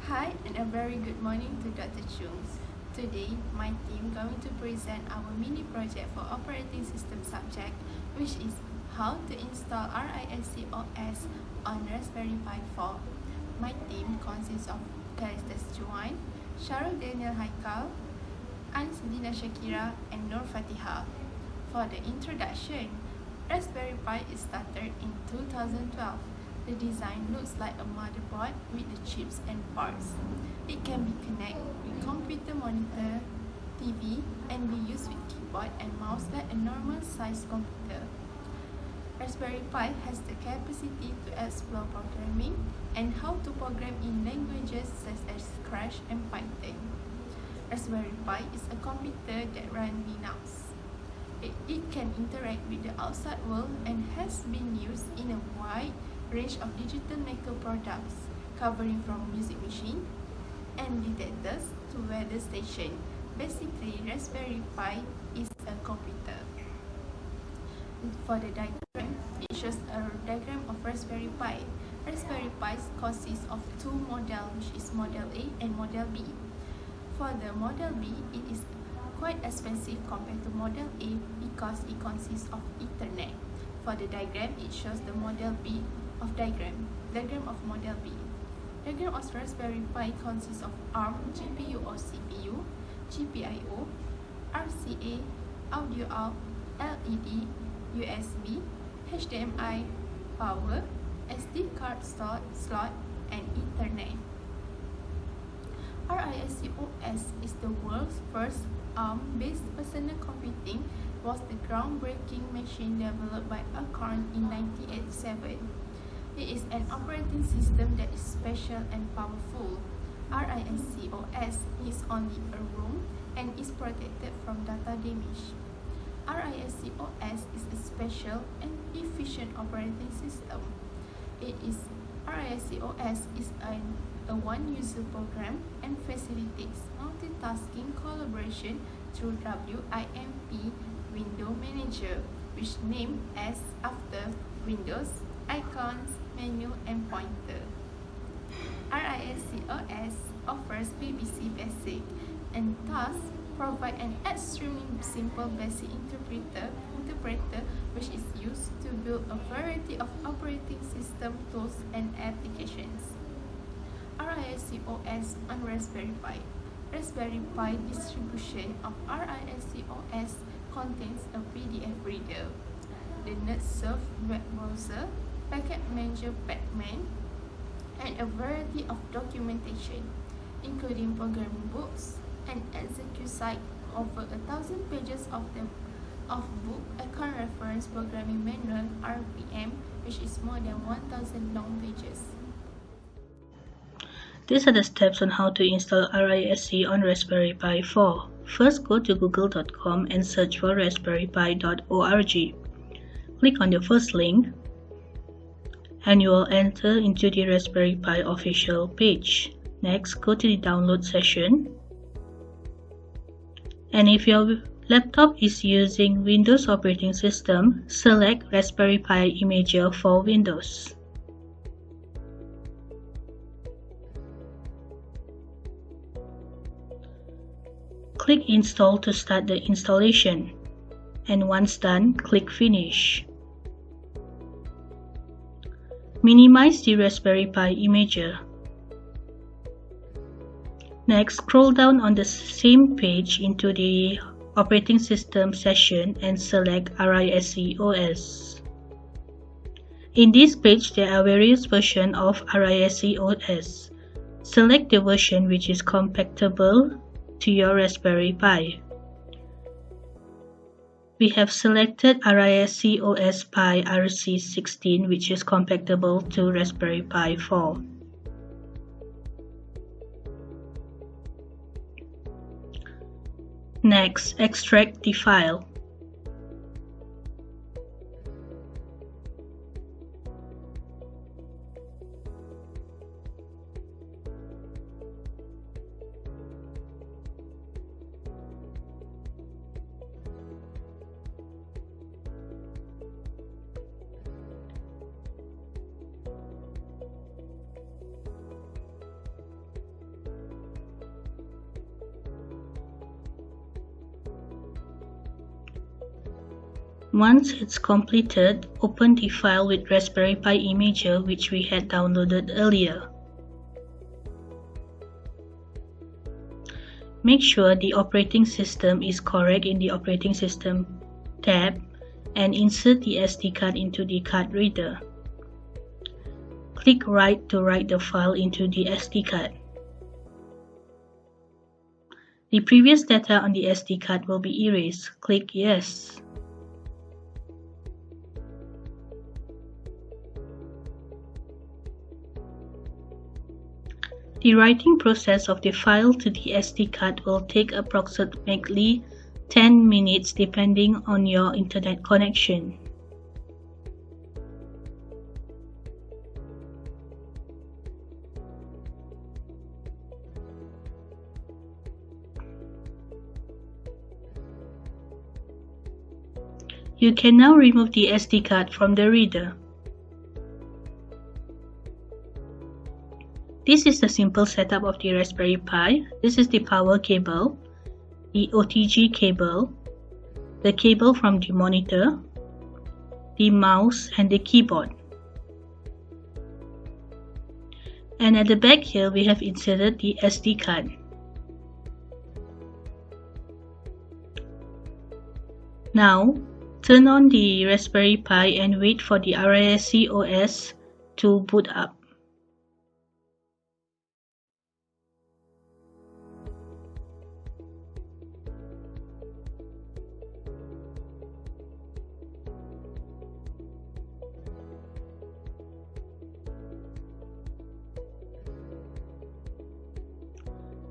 Hi and a very good morning to Dr. Chung. Today, my team going to present our mini project for operating system subject, which is how to install RISC OS on Raspberry Pi 4. My team consists of Callistus Joann, Sharul, Danial, Haikal, Irdina, Syakira, and Nur Fatihah. For the introduction, Raspberry Pi is started in 2012. The design looks like a motherboard with the chips and parts. It can be connected with computer monitor, TV, and be used with keyboard and mouse like a normal sized computer. Raspberry Pi has the capacity to explore programming and how to program in languages such as Scratch and Python. Raspberry Pi is a computer that runs Linux. It can interact with the outside world and has been used in a wide range of digital maker products, covering from music machine and detectors to weather station. Basically, Raspberry Pi is a computer. For the diagram, it shows a diagram of Raspberry Pi. Raspberry Pi consists of two models, which is Model A and Model B. For the Model B, it is quite expensive compared to Model A because it consists of Ethernet. For the diagram, it shows the Model B of diagram of Model B. Diagram of Raspberry Pi consists of ARM, GPU or CPU, GPIO, RCA, audio out, LED, USB, HDMI, power, SD card slot, and Ethernet. RISC OS is the world's first ARM-based personal computing. Was the groundbreaking machine developed by Haikal in 1987. It is an operating system that is special and powerful. RISC OS is only a ROM and is protected from data damage. RISC OS is a special and efficient operating system. RISC OS is a one-user program and facilitates multitasking collaboration through WIMP Window Manager, which named as after Windows, icons, menu, and pointer. RISC OS offers BBC Basic and thus provide an extremely simple basic interpreter which is used to build a variety of operating system tools and applications. RISC OS on Raspberry Pi. Raspberry Pi distribution of RISC OS contains a PDF reader, the NetSurf web browser, packet manager Pacman, and a variety of documentation, including programming books, and execute site over 1,000 pages of book, account reference programming manual (RPM), which is more than 1,000 long pages. These are the steps on how to install RISC on Raspberry Pi 4. First, go to google.com and search for raspberrypi.org. Click on the first link and you will enter into the Raspberry Pi official page. Next, go to the download session. And if your laptop is using Windows operating system, select Raspberry Pi Imager for Windows. Click Install to start the installation, and once done, click Finish. Minimize the Raspberry Pi Imager. Next, scroll down on the same page into the Operating System session and select RISC OS. In this page, there are various versions of RISC OS. Select the version which is compatible to your Raspberry Pi. We have selected RISC OS Pi RC16, which is compatible to Raspberry Pi 4. Next, extract the file. Once it's completed, open the file with Raspberry Pi imager which we had downloaded earlier. Make sure the operating system is correct in the Operating System tab and insert the SD card into the card reader. Click Write to write the file into the SD card. The previous data on the SD card will be erased. Click Yes. The writing process of the file to the SD card will take approximately 10 minutes depending on your internet connection. You can now remove the SD card from the reader. This is the simple setup of the Raspberry Pi. This is the power cable, the OTG cable, the cable from the monitor, the mouse and the keyboard. And at the back here we have inserted the SD card. Now, turn on the Raspberry Pi and wait for the RISC OS to boot up.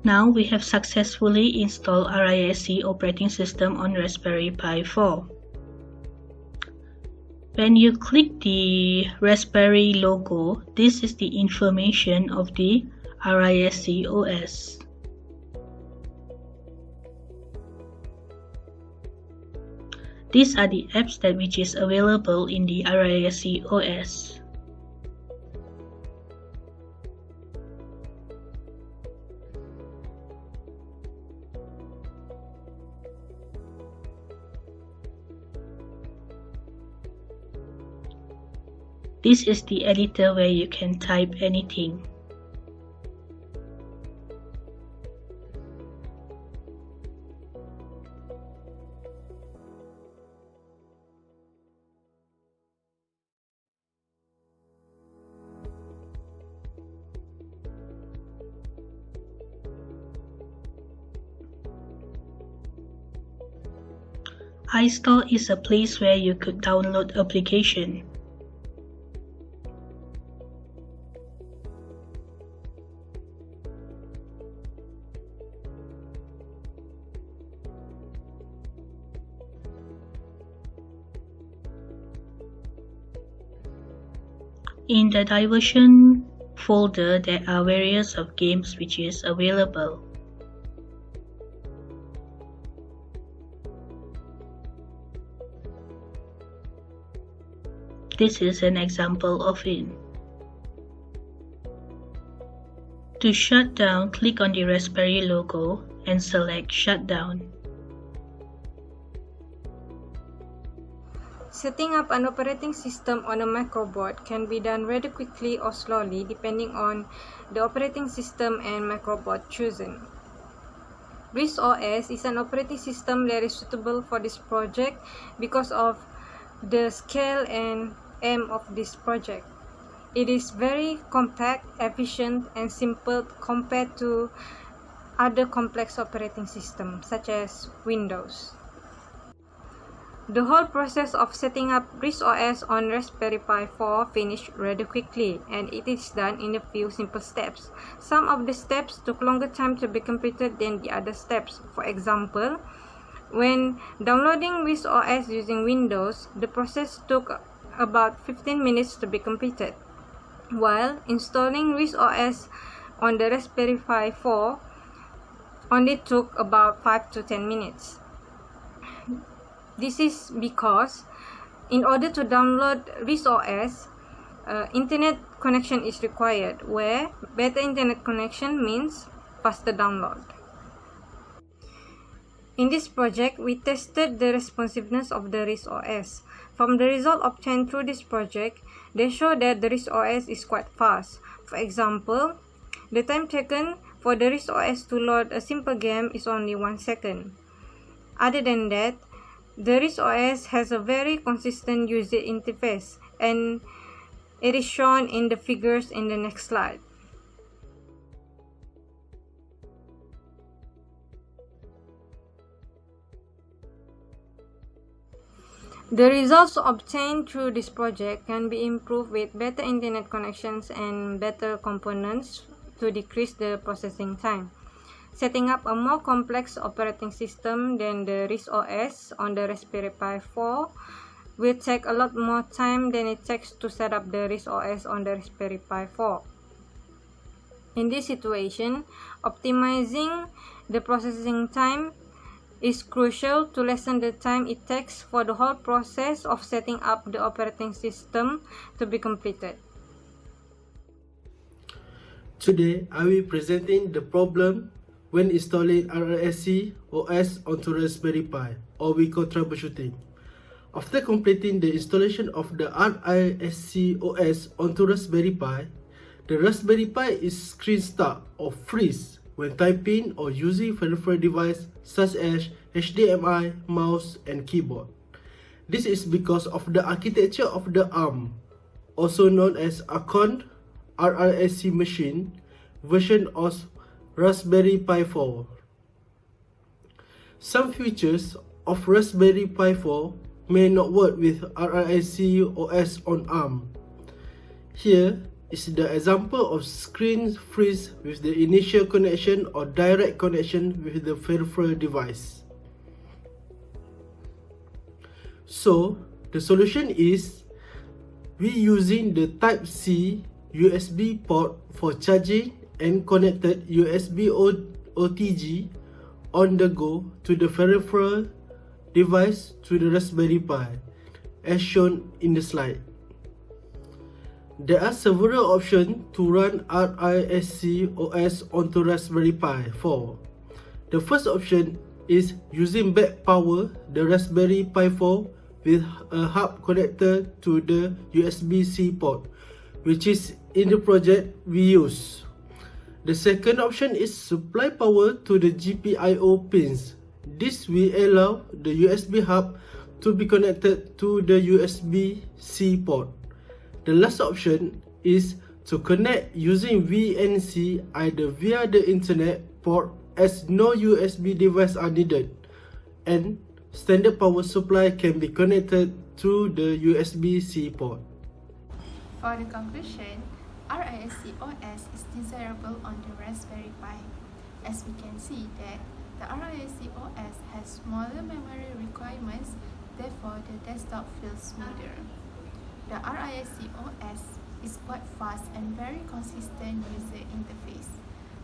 Now we have successfully installed RISC operating system on Raspberry Pi 4. When you click the Raspberry logo, this is the information of the RISC OS. These are the apps that which is available in the RISC OS. This is the editor where you can type anything. iStore is a place where you could download application. In the diversion folder, there are various of games which is available. This is an example of it. To shut down, click on the Raspberry logo and select Shutdown. Setting up an operating system on a microboard can be done rather quickly or slowly depending on the operating system and microboard chosen. RISC OS is an operating system that is suitable for this project because of the scale and aim of this project. It is very compact, efficient, and simple compared to other complex operating systems such as Windows. The whole process of setting up RISC OS on Raspberry Pi 4 finished rather quickly, and it is done in a few simple steps. Some of the steps took longer time to be completed than the other steps. For example, when downloading RISC OS using Windows, the process took about 15 minutes to be completed, while installing RISC OS on the Raspberry Pi 4 only took about 5 to 10 minutes. This is because in order to download RISC OS, internet connection is required, where better internet connection means faster download. In this project, we tested the responsiveness of the RISC OS. From the result obtained through this project, they show that the RISC OS is quite fast. For example, the time taken for the RISC OS to load a simple game is only 1 second. Other than that, the RISC OS has a very consistent user interface, and it is shown in the figures in the next slide. The results obtained through this project can be improved with better internet connections and better components to decrease the processing time. Setting up a more complex operating system than the RISC OS on the Raspberry Pi 4 will take a lot more time than it takes to set up the RISC OS on the Raspberry Pi 4. In this situation, optimizing the processing time is crucial to lessen the time it takes for the whole process of setting up the operating system to be completed. Today, I will be presenting the problem when installing RISC OS onto Raspberry Pi, or we call troubleshooting. After completing the installation of the RISC OS onto Raspberry Pi, the Raspberry Pi is screen stuck or freeze when typing or using peripheral device such as HDMI, mouse, and keyboard. This is because of the architecture of the ARM, also known as Acorn RISC machine version of Raspberry Pi 4. Some features of Raspberry Pi 4 may not work with RISC OS on ARM. Here is the example of screen freeze with the initial connection or direct connection with the peripheral device. So, the solution is we using the Type-C USB port for charging and connected USB OTG on the go to the peripheral device to the Raspberry Pi, as shown in the slide. There are several options to run RISC OS onto Raspberry Pi 4. The first option is using back power the Raspberry Pi 4 with a hub connector to the USB-C port, which is in the project we use. The second option is supply power to the GPIO pins. This will allow the USB hub to be connected to the USB-C port. The last option is to connect using VNC either via the internet port as no USB device are needed, and standard power supply can be connected to the USB-C port. For the conclusion, RISC OS is desirable on the Raspberry Pi, as we can see that the RISC OS has smaller memory requirements, therefore the desktop feels smoother. The RISC OS is quite fast and very consistent user interface.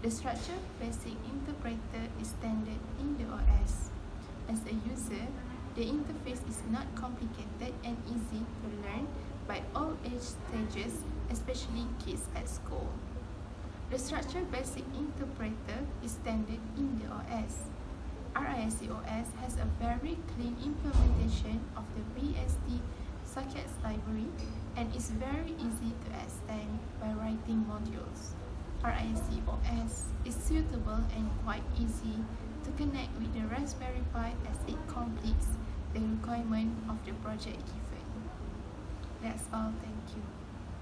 The structure basic interpreter is standard in the OS. As a user, the interface is not complicated and easy to learn by all age stages, especially kids at school. The structure basic interpreter is standard in the OS. RISC OS has a very clean implementation of the BSD sockets library and is very easy to extend by writing modules. RISC OS is suitable and quite easy to connect with the Raspberry Pi as it completes the requirement of the project given. That's all, thank you.